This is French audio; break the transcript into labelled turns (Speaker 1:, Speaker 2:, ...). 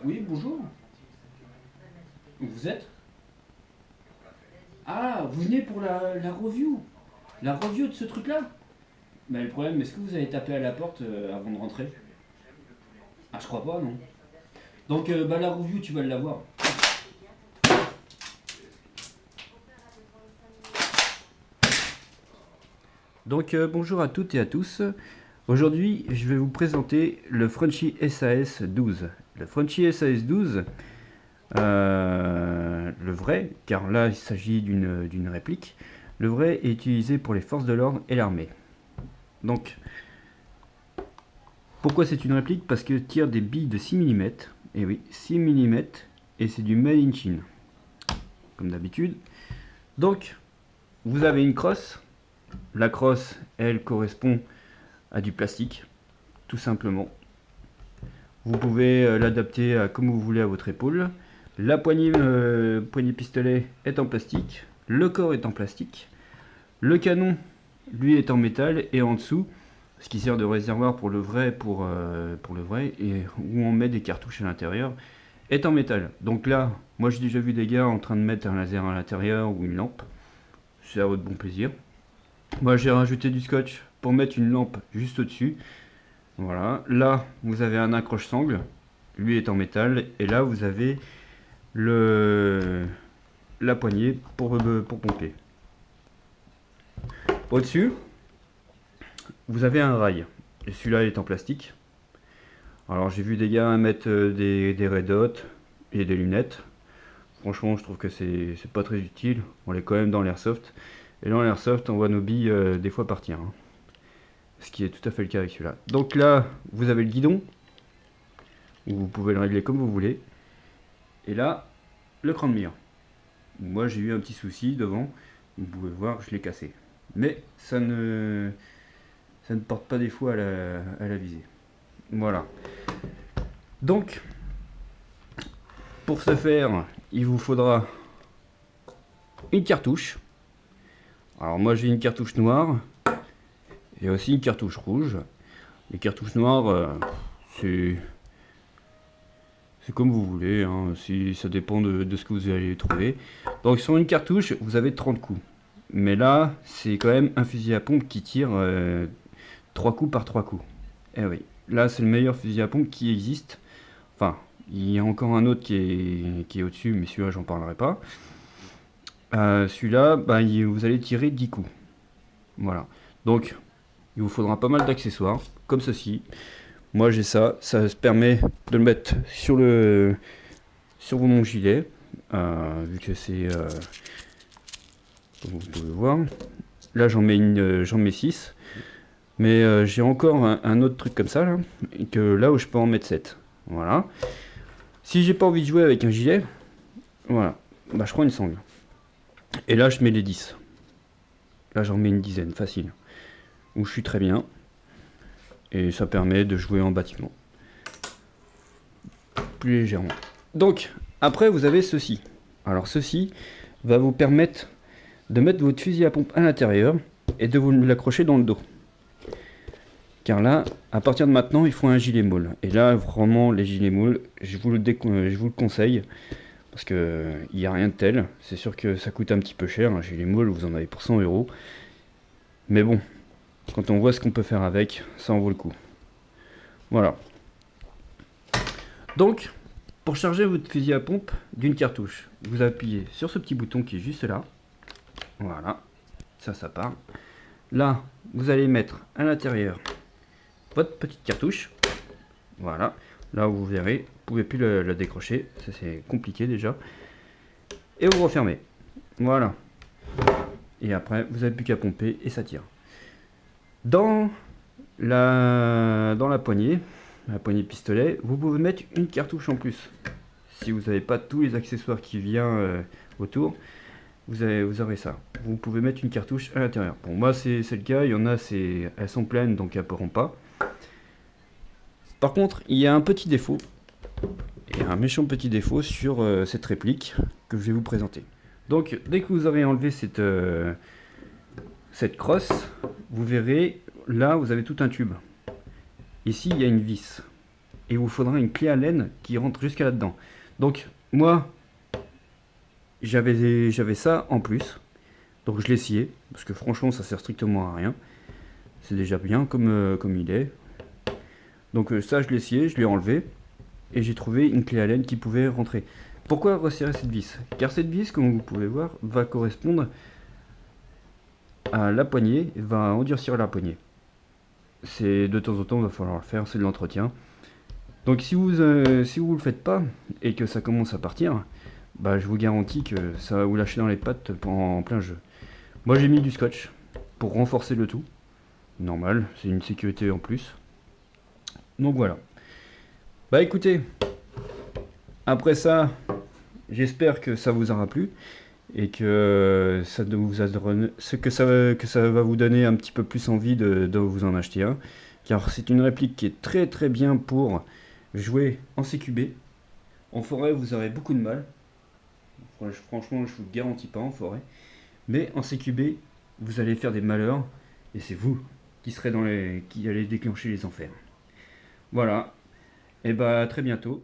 Speaker 1: Oui, bonjour. Vous êtes? Ah, vous venez pour la review. La review de ce truc-là? Mais le problème, est-ce que vous avez tapé à la porte avant de rentrer? Ah, je crois pas, non. Donc, bah, la review, tu vas l'avoir. Donc, bonjour à toutes et à tous. Aujourd'hui, je vais vous présenter le Frenchy SAS 12. Le Frenchy SAS 12, le vrai, car là il s'agit d'une réplique, le vrai est utilisé pour les forces de l'ordre et l'armée. Donc, pourquoi c'est une réplique? Parce que tire des billes de 6 mm, et oui, 6 mm, et c'est du Made in Chine, comme d'habitude. Donc, vous avez une crosse. La crosse, elle correspond à du plastique, tout simplement. Vous pouvez l'adapter comme vous voulez à votre épaule. La poignée pistolet est en plastique. Le corps est en plastique. Le canon, lui, est en métal. Et en dessous, ce qui sert de réservoir pour le vrai, et où on met des cartouches à l'intérieur, est en métal. Donc là, moi j'ai déjà vu des gars en train de mettre un laser à l'intérieur ou une lampe. C'est à votre bon plaisir. Moi j'ai rajouté du scotch pour mettre une lampe juste au-dessus. Voilà, là vous avez un accroche-sangle, lui est en métal, et là vous avez la poignée pour pomper. Au-dessus, vous avez un rail, et celui-là est en plastique. Alors j'ai vu des gars mettre des red hot et des lunettes. Franchement, je trouve que c'est pas très utile, on est quand même dans l'airsoft. Et dans l'airsoft, on voit nos billes des fois partir. Hein. Ce qui est tout à fait le cas avec celui-là. Donc là, vous avez le guidon, où vous pouvez le régler comme vous voulez. Et là, le cran de mire. Moi, j'ai eu un petit souci devant. Vous pouvez voir, je l'ai cassé. Mais ça ne porte pas défaut à la visée. Voilà. Donc, pour ce faire, il vous faudra une cartouche. Alors moi, j'ai une cartouche noire. Et aussi une cartouche rouge. Les cartouches noires, c'est comme vous voulez, hein, si ça dépend de ce que vous allez trouver. Donc sur une cartouche, vous avez 30 coups. Mais là, c'est quand même un fusil à pompe qui tire 3 coups par 3 coups. Eh oui, là c'est le meilleur fusil à pompe qui existe. Enfin, il y a encore un autre qui est au-dessus, mais celui-là j'en parlerai pas. Celui-là, bah, vous allez tirer 10 coups. Voilà. Donc, il vous faudra pas mal d'accessoires, comme ceci. Moi j'ai ça se permet de le mettre sur mon gilet, vu que c'est, comme vous pouvez voir, là j'en mets 6, mais j'ai encore un autre truc comme ça, là, où je peux en mettre 7, voilà. Si j'ai pas envie de jouer avec un gilet, voilà, bah je prends une sangle, et là je mets les 10, là j'en mets une dizaine, facile, où je suis très bien. Et ça permet de jouer en bâtiment plus légèrement. Donc après vous avez ceci. Alors ceci va vous permettre de mettre votre fusil à pompe à l'intérieur et de vous l'accrocher dans le dos. Car là, à partir de maintenant, il faut un gilet moule. Et là, vraiment, les gilets moules, je vous le conseille. Parce que il n'y a rien de tel. C'est sûr que ça coûte un petit peu cher. Un gilet moule, vous en avez pour 100 €. Mais bon, quand on voit ce qu'on peut faire avec, ça en vaut le coup. Voilà. Donc, pour charger votre fusil à pompe d'une cartouche, vous appuyez sur ce petit bouton qui est juste là. Voilà. Ça part. Là, vous allez mettre à l'intérieur votre petite cartouche. Voilà. Là, vous verrez, vous pouvez plus la décrocher. Ça, c'est compliqué déjà. Et vous refermez. Voilà. Et après, vous n'avez plus qu'à pomper et ça tire. Dans la poignée pistolet, vous pouvez mettre une cartouche en plus. Si vous n'avez pas tous les accessoires qui viennent autour, vous aurez ça. Vous pouvez mettre une cartouche à l'intérieur. Pour moi, c'est le cas. Il y en a, elles sont pleines, donc elles ne pourront pas. Par contre, il y a un petit défaut. Et un méchant petit défaut sur cette réplique que je vais vous présenter. Donc, dès que vous aurez enlevé cette crosse, vous verrez, là, vous avez tout un tube. Ici, il y a une vis. et il vous faudra une clé Allen qui rentre jusqu'à là-dedans. Donc moi, j'avais ça en plus, donc je l'ai scié, parce que franchement ça sert strictement à rien. C'est déjà bien comme il est. Donc ça je l'ai scié, je l'ai enlevé, et j'ai trouvé une clé Allen qui pouvait rentrer. Pourquoi resserrer cette vis? Car cette vis, comme vous pouvez voir, va correspondre à la poignée, va endurcir la poignée. C'est de temps en temps, il va falloir le faire, c'est de l'entretien. Donc si vous le faites pas et que ça commence à partir, bah je vous garantis que ça va vous lâcher dans les pattes en plein jeu. Moi j'ai mis du scotch pour renforcer le tout. Normal, c'est une sécurité en plus. Donc voilà. Bah écoutez, après ça, j'espère que ça vous aura plu et que ça va vous donner un petit peu plus envie de vous en acheter un. Car c'est une réplique qui est très très bien pour jouer en CQB. En forêt, vous aurez beaucoup de mal. Franchement, je vous le garantis pas en forêt. Mais en CQB, vous allez faire des malheurs. Et c'est vous qui allez déclencher les enfers. Voilà. Et bah à très bientôt.